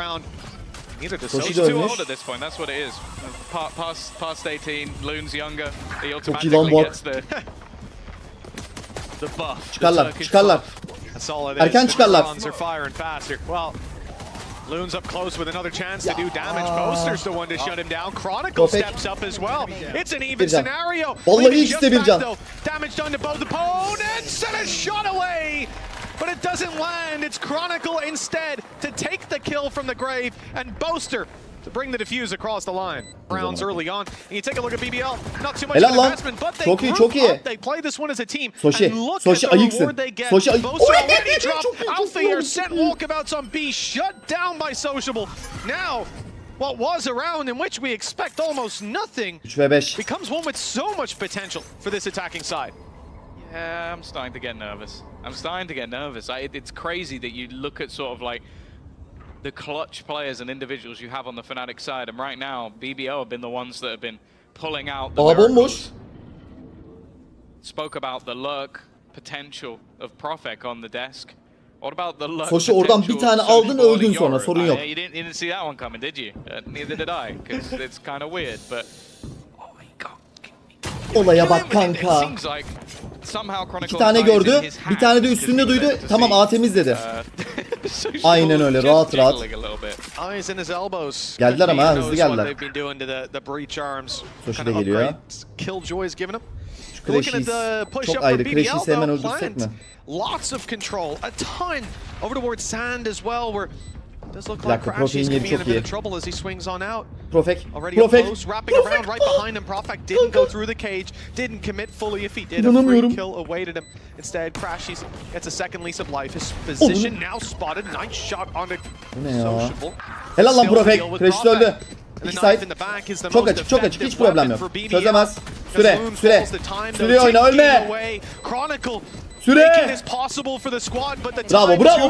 round. Neither does He's too old at this point. That's what it is. Past 18, Loon's younger. He Çok iyi lan automatically bu. gets the buff. Çıkarlar. Erken çıkarlar. Well, Loon's up close with another chance to do damage. Boaster's the one to shut him down. Chronicle steps up as well. It's an even scenario. Vallahi ikisi bir can. Damage done to both opponents and a shot away. But it doesn't land. It's Chronicle instead to take the kill from the grave, and Boaster to bring the defuse across the line. Rounds early on. And you take a look at BBL. Not too much investment, but they group up. They play this one as a team. And look at the reward they get. Boaster already dropped. Alpha sent walkabouts on B, shut down by Sociable. Now, what was a round in which we expect almost nothing becomes one with so much potential for this attacking side. Yeah, I'm starting to get nervous. It's crazy that you look at sort of like the clutch players and individuals you have on the Fnatic side, and right now BBL have been the ones that have been pulling out the miracles. Spoke about the lurk potential of Profek on the desk. What about the lurk potential? Oradan bir tane aldın, öldün sonra, sorun yok. You didn't see that one coming, did you? Neither did I, because it's kind of weird, but olaya bak kanka. İki tane gördü, bir tane de üstünde duydu. Tamam, A temiz dedi. Aynen öyle, rahat rahat. Geldiler ama ha, hızlı geldiler. Soshi de geliyor. Şu Crash'i çok ayrı. Crash'i hemen öldürsek mi? Lots of control, a ton over towards Sand as well, where does look like Crash is going to be in a bit of trouble as he swings on out. Profek. Already close, wrapping around right behind him. Profek didn't go through the cage, didn't commit fully. If he did, a free kill awaited him. Instead, Crash gets a second lease of life. His position now spotted. Nice shot on the Sociable. Helal lan Profek. Crash öldü. İki side. Çok açık, çok açık. Hiç problem yok. Çözemez. Süre. Süre oyna, ölme. Süre. Bravo.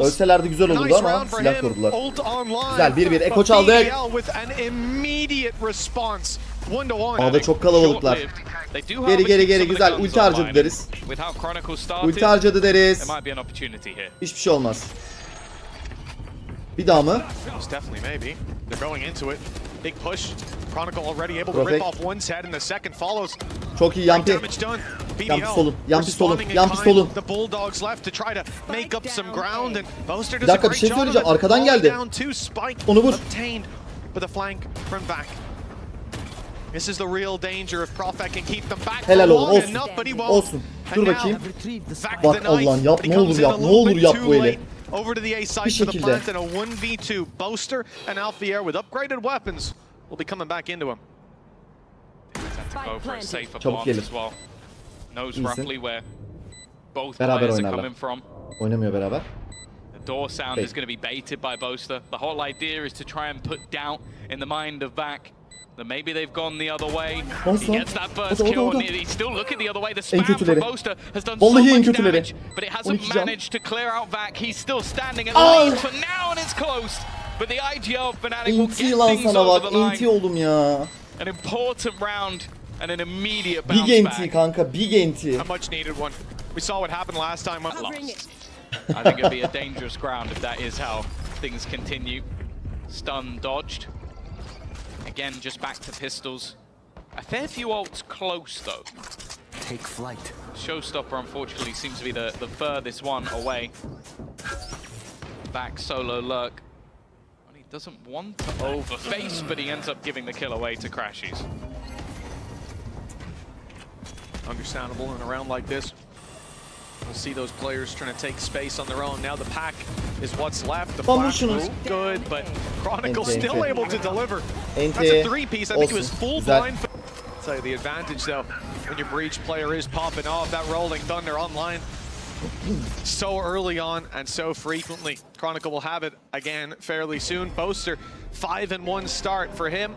Ölselerdi güzel olurdu ama silah korudular. Güzel, 1-1. Eko çaldık. A'da çok kalabalıklar. Geri güzel. Ulti harcadı deriz. Ulti harcadı deriz. Hiçbir şey olmaz. Bir daha mı? Çok iyi Yampi. Yampi solun. Bir dakika, bir şey söyleyeceğim. Arkadan geldi. Onu vur. Helal olsun. Olsun. Dur bakayım. Bak Allah'ın yap, ne olur yap bu eli. Over to the A side for the plant and a 1v2. Boaster and Alphier with upgraded weapons will be coming back into him. Go for a safer block as well. Knows roughly where both players are coming from. Oynamıyor beraber. The door sound is going to be baited by Boaster. The whole idea is to try and put doubt in the mind of Vac that maybe they've gone the other way. He gets that first kill and he's still looking the other way. The spam from Boaster has done so much damage, but it hasn't managed to clear out Vac. He's still standing at lead for now and it's close. But the IGL Fnatic will get things over the line. An important round and an immediate bounce back. Big NT kanka, big NT. A much needed one. We saw what happened last time when lost. I think it'll be a dangerous ground if that is how things continue. Stun dodged. Again, just back to pistols. A fair few ults close though. Take flight. Showstopper unfortunately seems to be the furthest one away. Back solo lurk. And he doesn't want to overface, but he ends up giving the kill away to Crashies. Understandable in a round like this. We'll see those players trying to take space on their own. Now the pack is what's left. The flash was good, but Chronicle still able to deliver. That's a three-piece. I think it was full blind. I'll tell you the advantage, though, when your breach player is popping off, that Rolling Thunder online so early on and so frequently. Chronicle will have it again fairly soon. Boaster, 5-1 start for him.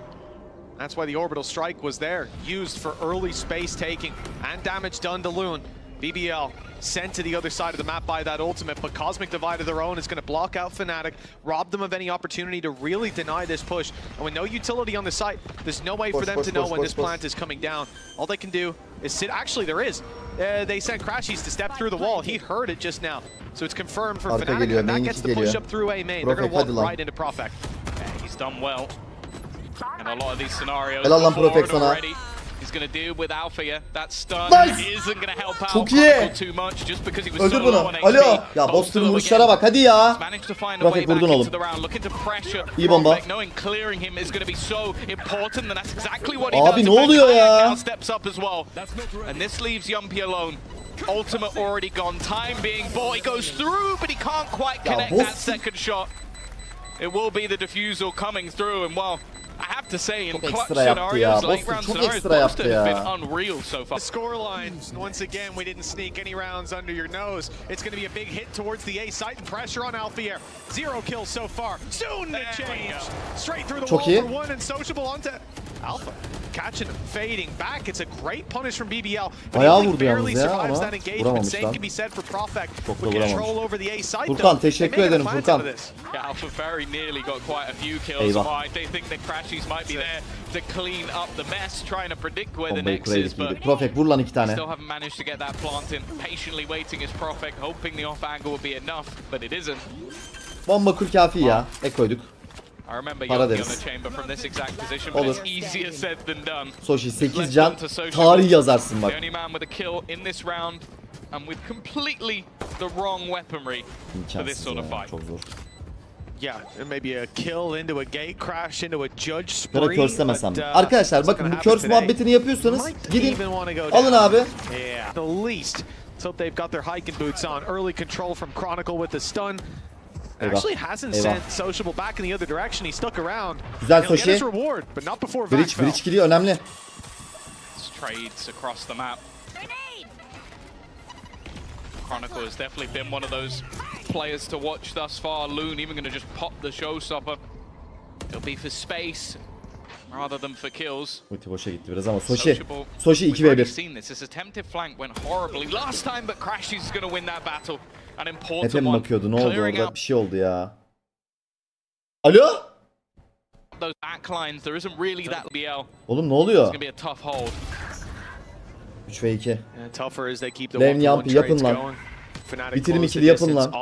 That's why the orbital strike was there, used for early space taking and damage done to Loon. BBL sent to the other side of the map by that ultimate, but Cosmic Divide of their own is going to block out Fnatic, rob them of any opportunity to really deny this push. And with no utility on the site, there's no way for them to know when this plant is coming down. All they can do is sit. Actually, there is. They sent Crashies to step through the wall. He heard it just now. So it's confirmed for Fnatic, and that gets the push up through A main. They're going to walk right into Profek. Yeah, he's done well. And a lot of these scenarios already. He's going to deal with Alpha here. That stun isn't going to help out too much just because he was so low on HP. Alo. Ya Boster'ın vuruşlara bak hadi ya. Profek vurdun oğlum. İyi bomba. Abi ne oluyor ya? And this leaves Yumpy alone. Ultimate already gone. Time being bought. He goes through, but he can't quite connect that second shot. It will be the defusal coming through, and well, I have to say, in clutch scenarios, late round scenarios, Boster has been unreal so far. The scoreline, once again, we didn't sneak any rounds under your nose. It's going to be a big hit towards the A site and pressure on Alphier. 0 kills so far. Soon to change. Straight through the wall for one and sociable onto Alpha. Catching him, fading back. It's a great punish from BBL. Bayağı vurdu yalnız ya ama vuramamış lan. Çok da vuramamış. Furkan teşekkür ederim Furkan. Alpha Feri nearly got quite a few kills. They think the Crashies might be there to clean up the mess, trying to predict where the next is, but Profek vur lan 2 tane. Still haven't managed to get that plant in. Patiently waiting is Profek, hoping the off angle will be enough, but it isn't. Bomba kur kafi ya. Koyduk. I remember Yumpy on the chamber from this exact position, but it's easier said than done. Soshi 8 can, tarih yazarsın bak. The only man with a kill in this round, and with completely the wrong weaponry for this sort of fight. Çok zor. Yeah, maybe a kill into a gate crash into a judge spree. Körslemesem. Arkadaşlar bakın bu curse muhabbetini yapıyorsanız gidin alın abi. Yeah, the least. So they've got their hiking boots on. Early control from Chronicle with the stun. Actually hasn't sent Sociable back in the other direction. He stuck around. Güzel Soshi. Bridge giriyor önemli. Trades across the map. Chronicle has definitely been one of those players to watch thus far. Loon even going to just pop the showstopper. It'll be for space rather than for kills. Ulti boşa gitti biraz ama Soshi 2v1. Seen this. This attempted flank went horribly last time, but Crashies is going to win that battle. An important Efe mi bakıyordu? Ne oldu orada? Bir şey oldu ya. Alo? Those backlines, there isn't really that BL. Oğlum ne oluyor? 3v2. Lane Yumpy yapın lan. Bitirim ikili yapın lan.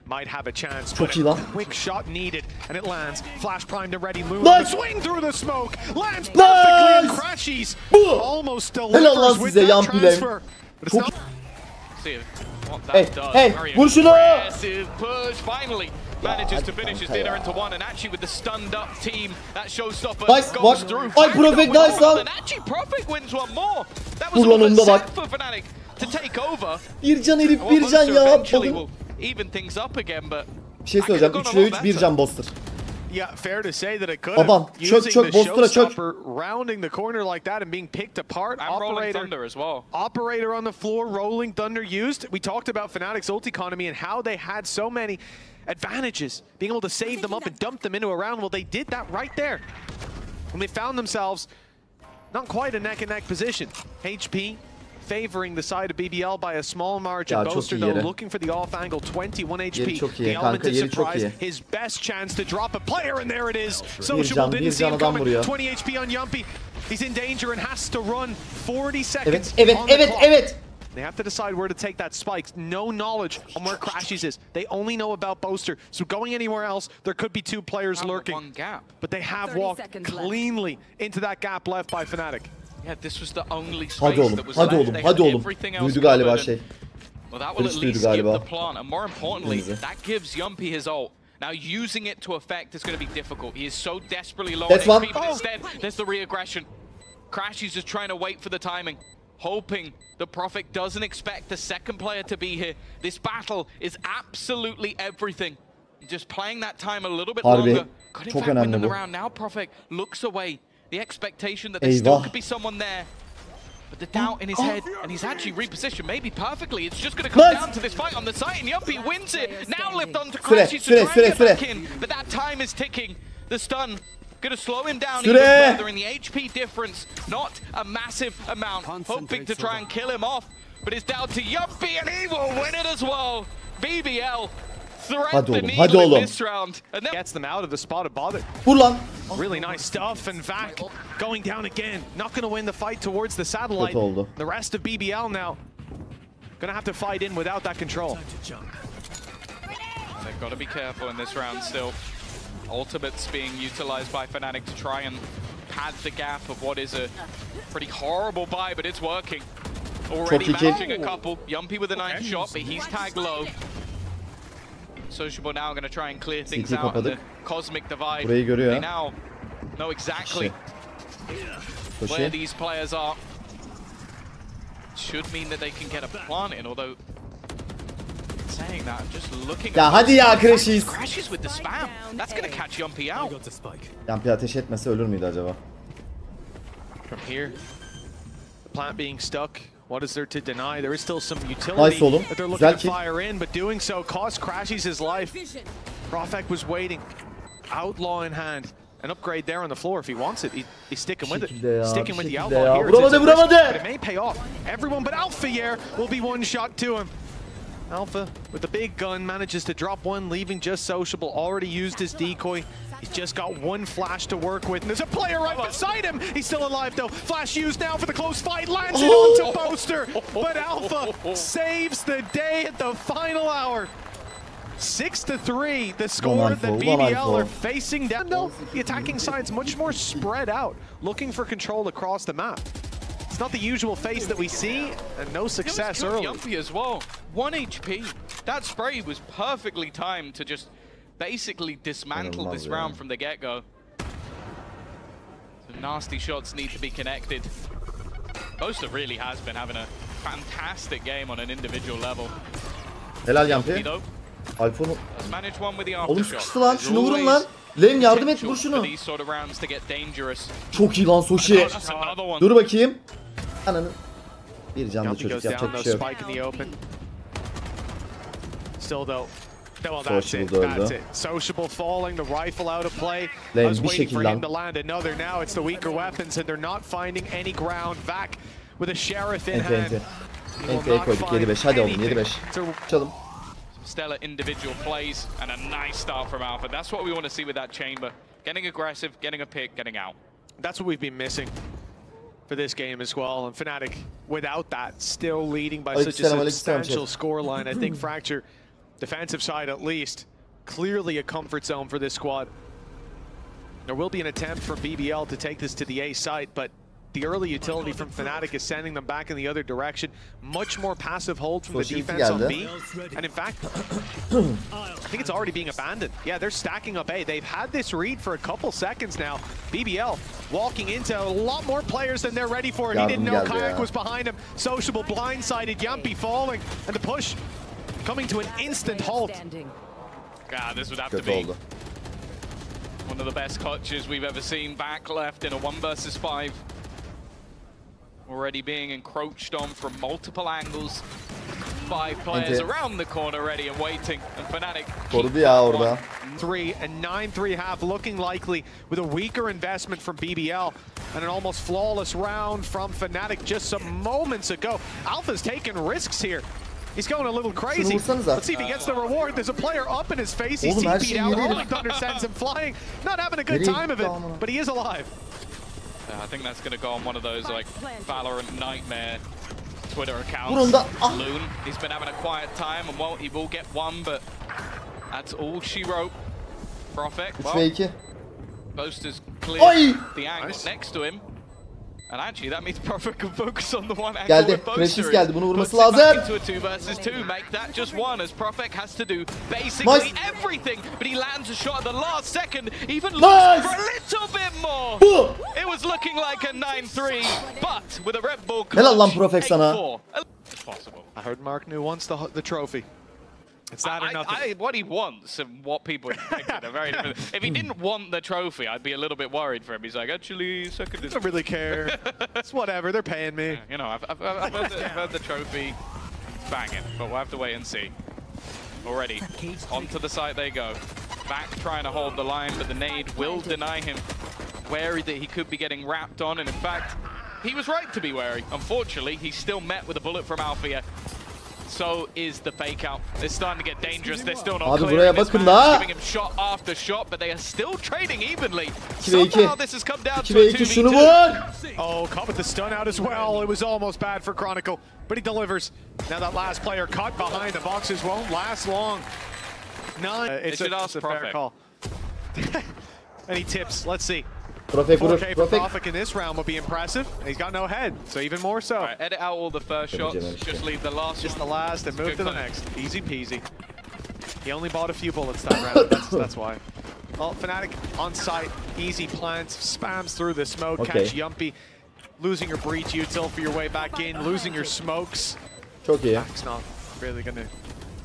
Might have a chance. Çok iyi lan. Quick shot needed, and it lands. Flash primed and ready. Loon swing through the smoke. Lands perfectly and Crashies. Almost delivers with that transfer. But it's not. Hey, vur şunu. Push finally manages to finish his dinner into one, and actually with the stunned up team, that showstopper goes through. Ay Profek nice lan. And actually Profek wins one more. That was a set for Fnatic to take over. Bir can herif bir can ya. Even things up again, but bir şey söyleyeceğim. 3v3 bir can Boster. Yeah, fair to say that it could. Baban çök Boster'a çök. Rounding the corner like that and being picked apart. And rolling thunder as well. Operator on the floor, rolling thunder used. We talked about Fnatic's ult economy and how they had so many advantages, being able to save them up and dump them into a round. Well, they did that right there. When they found themselves not quite a neck-and-neck position. HP favoring the side of BBL by a small margin. Boster though looking for the off angle, 21 HP. The element of surprise, his best chance to drop a player, and there it is. Sociable didn't see him coming. 20 HP on Yumpy. He's in danger and has to run 40 seconds. Evet. They have to decide where to take that spike. No knowledge on where Crashies is. They only know about Boster. So going anywhere else, there could be 2 players lurking. One gap. But they have walked cleanly into that gap left by Fnatic. Yeah, this was the only space hadi oğlum, that was hadi left. oğlum, hadi oğlum. Duydu galiba şey. Well, that will at least give the plant, and more importantly, that gives Yumpy his ult. Now, using it to effect is going to be difficult. He is so desperately low on HP, but instead, there's the re-aggression. Crashies just trying to wait for the timing, hoping the Profek doesn't expect the second player to be here. This battle is absolutely everything. Just playing that time a little bit longer. Could in fact win them the round. Now Profek looks away. The expectation that there still could be someone there. But the doubt in his head, and he's actually repositioned maybe perfectly. It's just going to come down to this fight on the site, and Yumpy wins it. Now lift on to Crashies to try and get back in, but that time is ticking. The stun Gonna slow him down even further in the HP difference. Not a massive amount. Hoping to try and kill him off. But it's down to Yuppie and he will win it as well. BBL thread the needle in this round. And then gets them out of the spot of bother. Really nice stuff, and Vac going down again. Not going to win the fight towards the satellite. The rest of BBL now going to have to fight in without that control. They've got to be careful in this round still. Ultimates being utilized by Fnatic to try and pad the gap of what is a pretty horrible buy, but it's working. Already managing a couple. Yumpie with a nice shot, but he's tagged low. Sociable now going to try and clear things out in the cosmic divide. They now know exactly where these players are. Should mean that they can get a plant in, although saying that, just looking at crashes with the spam. That's going to catch Yumpie out. Yumpie ateş etmese ölür müydü acaba? From here, the plant being stuck. What is there to deny? There is still some utility that they're looking to fire in, but doing so cost Crashies his life. Profek was waiting. Outlaw in hand. An upgrade there on the floor if he wants it. He's sticking with it. Sticking with the Outlaw here. But it may pay off. Everyone but Alpha here will be one shot to him. Alpha with the big gun manages to drop one, leaving just Sociable. Already used his decoy. He's just got one flash to work with. And there's a player right beside him. He's still alive though. Flash used now for the close fight. Lands it onto Boaster. But Alpha saves the day at the final hour. 6-3, the score that BBL are facing down. No, the attacking side's much more spread out, looking for control across the map. It's not the usual face that we see, and no success early. Yumpie as well, 1 HP. That spray was perfectly timed to just basically dismantle this round from the get-go. The nasty shots need to be connected. Boaster really has been having a fantastic game on an individual level. Helal Yumpie. Alfon'u... Oğlum sıkıştı lan. Şunu vurun lan. Lane yardım et, vur şunu. Çok iyi lan Soshi. Dur bakayım. Ananı. Bir canlı çocuk, yapacak bir şey yok. Soshi buldu öldü. Sociable falling, the rifle out of play. Lane bir şekilde. Now it's the weaker weapons and they're not finding any ground. Back with a sheriff in hand. Ente'ye koyduk 7-5. Hadi oğlum 7-5. Çalım. Stellar individual plays and a nice start from Alpha. That's what we want to see with that chamber. Getting aggressive, getting a pick, getting out. That's what we've been missing for this game as well. And Fnatic, without that, still leading by such a substantial scoreline. I think Fracture, defensive side at least, clearly a comfort zone for this squad. There will be an attempt from BBL to take this to the A site, but the early utility from Fnatic is sending them back in the other direction. Much more passive hold from the defense on B. And in fact, I think it's already being abandoned. Yeah, they're stacking up A. They've had this read for a couple seconds now. BBL walking into a lot more players than they're ready for. He didn't know Kayak was behind him. Sociable blindsided, Yumpie falling. And the push coming to an instant halt. God, this would have to be one of the best clutches we've ever seen. Back left in a 1 versus 5. Already being encroached on from multiple angles. 5 players around the corner ready and waiting. And Fnatic korudu ya orada. 3 and 9-3 half looking likely with a weaker investment from BBL and an almost flawless round from Fnatic just some moments ago. Alpha's taking risks here. He's going a little crazy. Let's see if he gets the reward. There's a player up in his face. He's TP'd out. Rolling Thunder sends him flying. Not having a good time of it, but he is alive. I think that's going to go on one of those like Valorant nightmare Twitter accounts. Loon, he's been having a quiet time and he will get one, but that's all she wrote. Profek, well, Boaster's clear the angle next to him. And actually that means Profek can focus on the one angle with Boaster. Geldi, bunu vurması lazım. Into a 2 versus 2, make that just 1 as Profek has to do basically everything. But he lands a shot at the last second, even looks for a little bit more. It was looking like a 9-3, but with a Red Bull clutch, helal lan Profek sana. Possible. I heard Mark New wants the trophy. It's that or nothing. What he wants and what people expected are very different. If he didn't want the trophy, I'd be a little bit worried for him. He's like, actually, second. I don't really care. It's whatever. They're paying me. You know, I've heard the trophy. It's banging, but we'll have to wait and see. Already, onto the site they go. Back trying to hold the line, but the nade will deny him. wary that he could be getting wrapped on, and in fact, he was right to be wary. Unfortunately, he's still met with a bullet from Alfia. So is the fake out. It's starting to get dangerous. They're still not clearing this man, giving him shot after shot, but they are still trading evenly. Somehow this has come down to a 2v2. Oh, caught with the stun out as well. It was almost bad for Chronicle, but he delivers. Now that last player caught behind the boxes won't last long. It's a fair call. Any tips? Let's see. 4K for Profik in this round would be impressive. He's got no head, so even more so. Right, edit out all the first shots, just leave the last. Just the last and move to the next. Easy peasy. He only bought a few bullets that round, that's why. Well, Fnatic on site, easy plants, spams through the smoke, catch Yumpy. Losing your breach util for your way back in, losing your smokes. Çok iyi. Back's not really gonna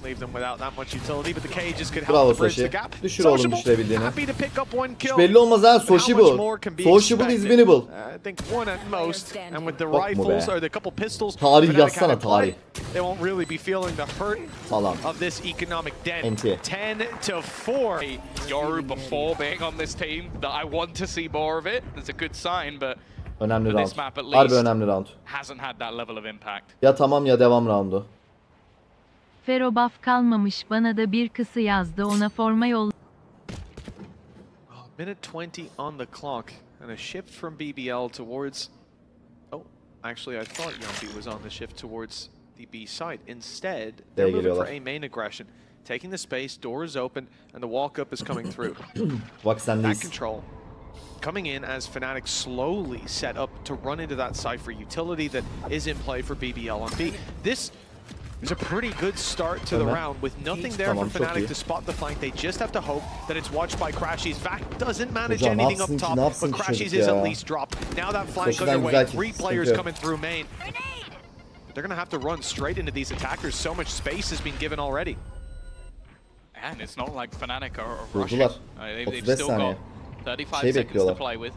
leave them without that much utility, but the cages could help bridge the gap. Düşür oğlum düşürebildiğini. Happy to pick up one kill. Hiç belli olmaz ha, sociable. Sociable is winnable. I think one at most, and with the rifles or the couple pistols, tarih yazsana tarih. They won't really be feeling the hurt of this economic dent. 10-4. Yoru before being on this team, that I want to see more of it. It's a good sign, but önemli round. This map at least Harbi önemli round. Hasn't had that level of impact. Ya tamam ya devam roundu. Fero buff kalmamış, bana da bir kısı yazdı, ona forma yol. Minute 20 on the clock and a shift from BBL towards... Oh, actually I thought Yumpy was on the shift towards the B side. Instead, they're moving for A main aggression. Taking the space, doors open, and the walk-up is coming through. That control coming in as Fnatic slowly set up to run into that Cypher utility that is in play for BBL on B. This is a pretty good start to the round with nothing there for Fnatic to spot the flank. They just have to hope that it's watched by Crashies. Vac doesn't manage anything up top, but Crashies is at least dropped. Now that flank underway, 3 players coming through main. They're going to have to run straight into these attackers. So much space has been given already. And it's not like Fnatic are rushing. They've still got 35 seconds to play with.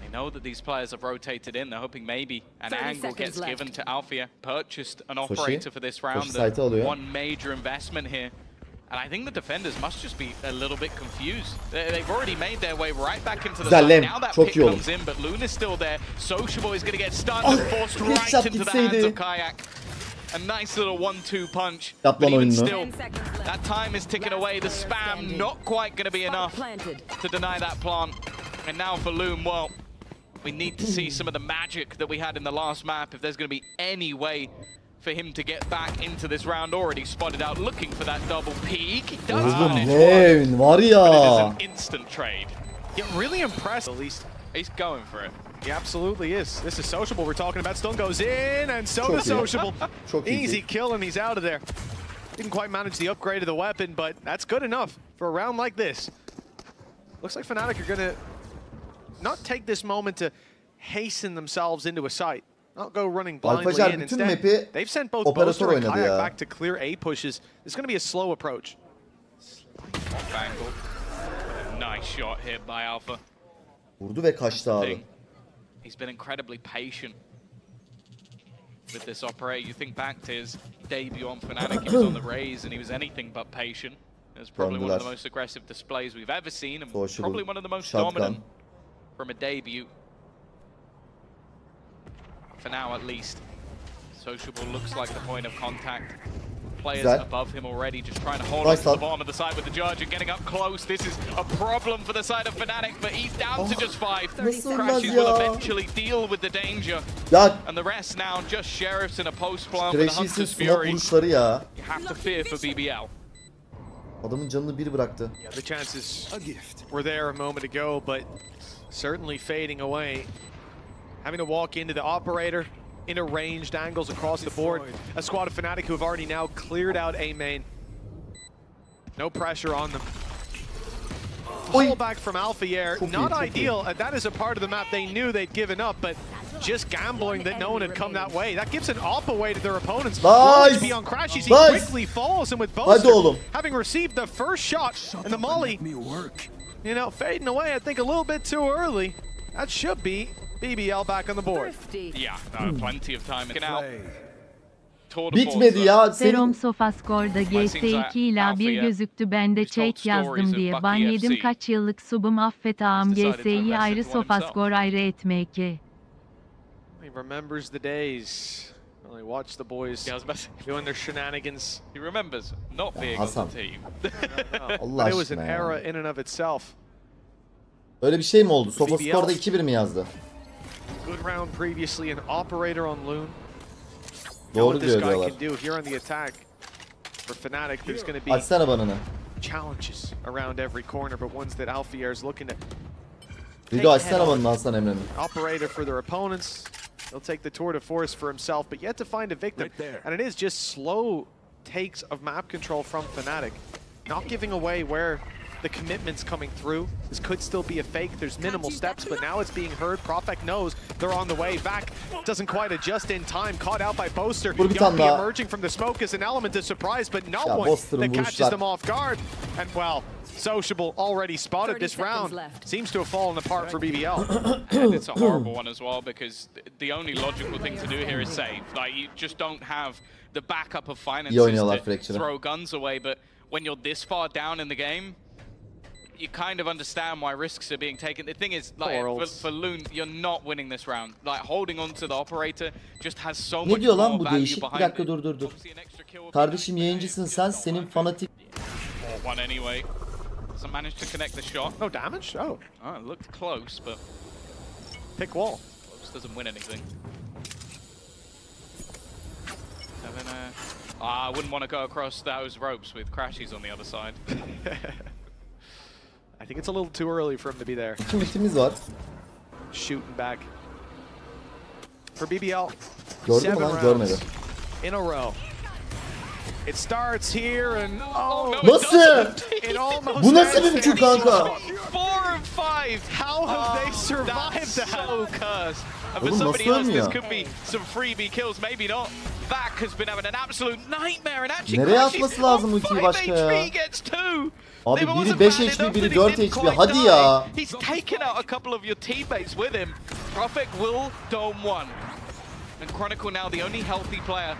They know that these players have rotated in. They're hoping maybe an angle gets given to Alfia. Purchased an operator for this round. One major investment here. And I think the defenders must just be a little bit confused. They've already made their way right back into the side. Now that pick comes in, but Loon is still there. Sociable is going to get stunned and forced right into the hands of Kayak. A nice little 1-2 punch. But even still, that time is ticking away. The spam not quite going to be enough to deny that plant. And now for Loom, well, we need to see some of the magic that we had in the last map if there's going to be any way for him to get back into this round. Already spotted out looking for that double peak. He does manage one, but it is an instant trade. Yeah, really impressed. At least he's going for it. He absolutely is. This is Sociable we're talking about. Stun goes in, and so does Sociable. Easy kill, and he's out of there. Didn't quite manage the upgrade of the weapon, but that's good enough for a round like this. Looks like Fnatic are going to not take this moment to hasten themselves into a site. Not go running blindly in. Instead, they've sent both Boaster and Kayak back to clear A pushes. It's going to be a slow approach. Off angle. A nice shot here by Alpha. Vurdu ve kaçtı abi. He's been incredibly patient with this operator. You think back to his debut on Fnatic, he was on the Raze and he was anything but patient. It was probably one of the most aggressive displays we've ever seen and probably one of the most dominant from a debut. For now, at least. Sociable looks like the point of contact. Players above him already, just trying to hold on to the bottom of the side with the Judge and getting up close. This is a problem for the side of Fnatic, but he's down to just 5. Crashes will eventually deal with the danger. And the rest now just Sheriffs in a post-plant with a Hunter's Fury. You have to fear for BBL. Adamın canını bir bıraktı. Yeah, the chances were there a moment ago, but certainly fading away. Having to walk into the operator in arranged angles across the board. A squad of Fnatic who have already now cleared out A main. No pressure on them. Pull back from Alpha, not ideal. That is a part of the map they knew they'd given up, but just gambling that no one had come that way. That gives an op away to their opponents. Nice! On Crashies, he quickly falls, and with Boaster having received the first shot and the molly, you know, fading away, I think a little bit too early. That should be BBL back on the board. Yeah, plenty of time. Out. Bitmedi ya. Ferom Sofascore'da GS2 ila 1 gözüktü, ben de chat yazdım diye ban yedim, kaç yıllık subum, affet ağam, GS'yi ayrı Sofascore ayrı etmek. He remembers the days. Well, he watched the boys doing their shenanigans. He remembers not being on the team. Allah it was an aşkına era ya. in and of itself. Öyle bir şey mi oldu? Sofascore'da 2-1 mi yazdı? Good round previously, an operator on Loon. Doğru diyor diyorlar. Here on the attack for Fnatic, there's going to be Açsana banını. challenges around every corner, but ones that Alfier is looking to Video açsana banını Hasan Emre'nin. operator for their opponents. He'll take the tour de force for himself, but yet to find a victim. And it is just slow takes of map control from Fnatic. Not giving away where the commitment's coming through. This could still be a fake. There's minimal steps, but now it's being heard. Profek knows they're on the way back. Doesn't quite adjust in time. Caught out by Boaster. Yumpy emerging from the smoke is an element of surprise, but no one that catches them off guard. And well, Sociable already spotted this round. Seems to have fallen apart for BBL. And it's a horrible one as well, because the only logical thing to do here is save. Like, you just don't have the backup of finances to throw guns away, but when you're this far down in the game, you kind of understand why risks are being taken. The thing is, like, for Loon, you're not winning this round. Like, holding on to the operator just has so much more value behind it. Bir dakika dur. Kardeşim yayıncısın sen, senin fanatik... One anyway. Doesn't manage to connect the shot. No damage? Oh. Oh, it looked close, but... Pick wall. Close doesn't win anything. I wouldn't want to go across those ropes with Crashies on the other side. I think it's a little too early for him to be there. İki mitimiz var. Shooting back. For BBL. Gördün mü lan? Görmedi. In a row. It starts here and nasıl? Bu nasıl mümkün kanka? 4 and 5. How have they survived that? So cursed. And for somebody else, this could be some freebie kills. Maybe not. Back has been having an absolute nightmare and actually nereye atması lazım ultiyi başka ya? Abi biri 5 HP, biri 4 HP. Hadi ya. He's taken out a couple of your teammates with him. Profek will dome one. And Chronicle now the only healthy player.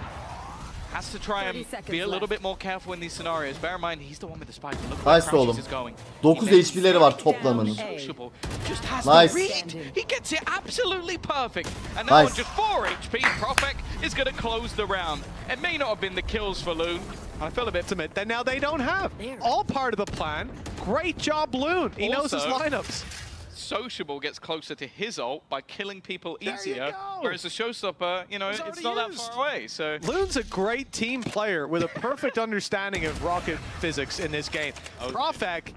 Has to try and be a little bit more careful in these scenarios. Bear in mind, he's the one with the spike. Look where Crashies is going. 9 HP'leri var toplamının. Just has to read. He gets it absolutely perfect. And now on just 4 HP, Profek is going to close the round. It may not have been the kills for Loon. I feel a bit timid that now they don't have. All part of the plan. Great job, Loon. He knows his lineups. Sociable gets closer to his ult by killing people easier, whereas the showstopper, you know, it's not that far away. So Loon's a great team player with a perfect understanding of rocket physics in this game. Profek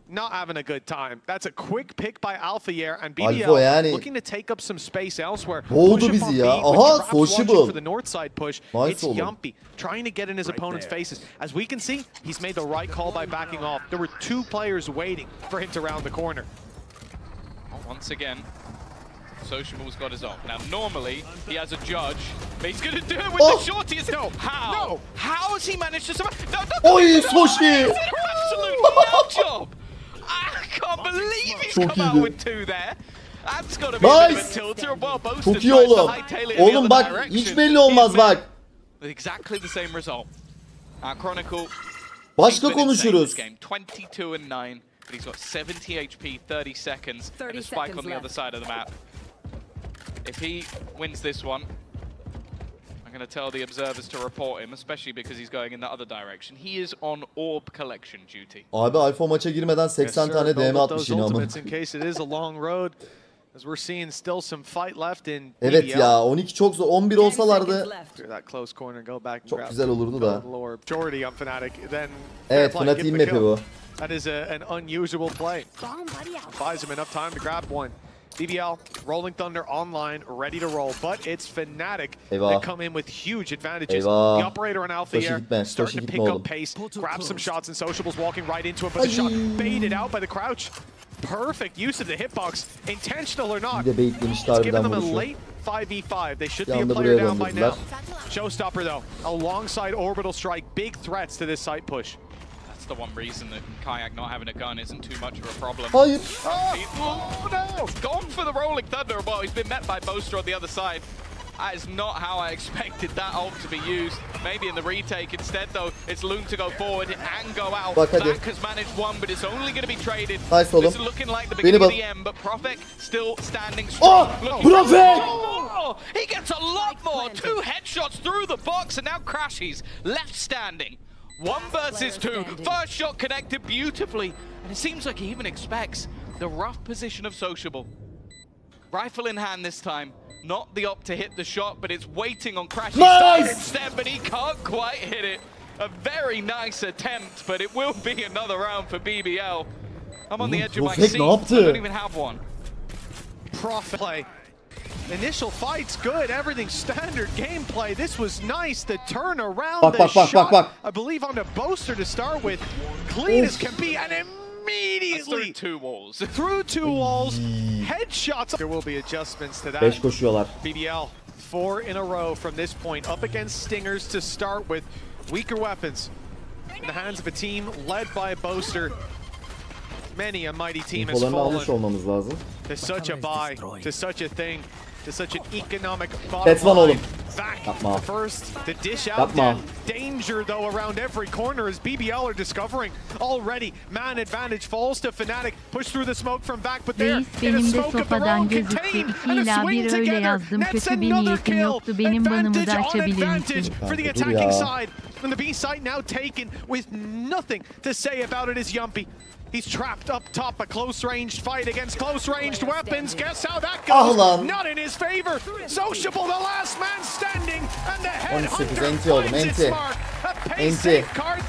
not having a good time. That's a quick pick by Alfier and BBL looking to take up some space elsewhere. Oldu bizi ya. Aha, Sociable. For the north side push. It's Yumpy trying to get in his opponent's faces. As we can see, he's made the right call by backing off. There were 2 players waiting for him to round the corner. Once again, Sociable's got his ult. Now, normally, he has a judge, but he's going to do it with the shorty. How? How has he managed to survive? Oh, he's Soshi! Absolute nail job! I can't believe he's come out with 2 there. That's got to be a bit of a tilter. Well, Boaster tries to hightail it in the other bak, direction. hiç belli olmaz bak. Exactly the same result. Chronicle. Başka konuşuruz. 22 and 9. But he's got 70 HP, 30 seconds, and a spike on the other side of the map. If he wins this one, I'm going to tell the observers to report him, especially because he's going in the other direction. He is on orb collection duty. Abi Alfa maça girmeden 80 tane DM atmış yine ama. In case it is a long road, as we're seeing still some fight left in evet ya, 12 çok zor. 11 olsalardı çok güzel olurdu da. Evet, Fnatic'in map'i bu. That is an unusual play. Buys him enough time to grab one. BBL, Rolling Thunder online, ready to roll, but it's Fnatic that come in with huge advantages. The operator on Alfier starting to pick up pace, grab some shots, and Sociable's walking right into it, but the shot baited out by the crouch. Perfect use of the hitbox, intentional or not. It's giving them a late 5v5. They should be a player down by now. Showstopper though, alongside Orbital Strike, big threats to this site push. That's the one reason that Kayak not having a gun isn't too much of a problem. Hayır. Oh no! Gone for the Rolling Thunder, but he's been met by Boaster on the other side. That is not how I expect expected that ult to be used. Maybe in the retake instead though, it's Loon to go forward and go out. Bak hadi. Back has managed one, but it's only going to be traded. Nice oğlum. This is looking like the beginning of the end, but Profek still standing strong. Oh! Profek! Oh, he gets a lot more. 2 headshots through the box, and now Crashies left standing. 1 versus 2. First shot connected beautifully, and it seems like he even expects the rough position of Sociable. Rifle in hand this time. Not the op to hit the shot, but it's waiting on Crashy's side instead, but he can't quite hit it. A very nice attempt, but it will be another round for BBL. I'm on the edge of my seat. I don't even have one. Profit play. Initial fight's good, everything standard gameplay. This was nice, the turn around, the shot, I believe on the Boaster to start with. Clean as can be, and immediately through two walls, headshots. There will be adjustments to that. 5 koşuyorlar. BBL 4 in a row from this point, up against Stingers to start with. Weaker weapons in the hands of a team led by Boaster. Many a mighty team has fallen to such a buy, to such a thing, to such an economic bottom line. Back first, the dish out danger though around every corner as BBL are discovering already. Man advantage falls to Fnatic, push through the smoke from back, but there in a smoke of their own contained, and a swing together, that's another kill. Advantage for the attacking side, and the B site now taken with nothing to say about it is Yumpy. He's trapped up top, a close-ranged fight against close-ranged weapons. Guess how that goes? Not in his favor. Sociable, the last man standing, and the head hunter finds its mark. A pace safeguard.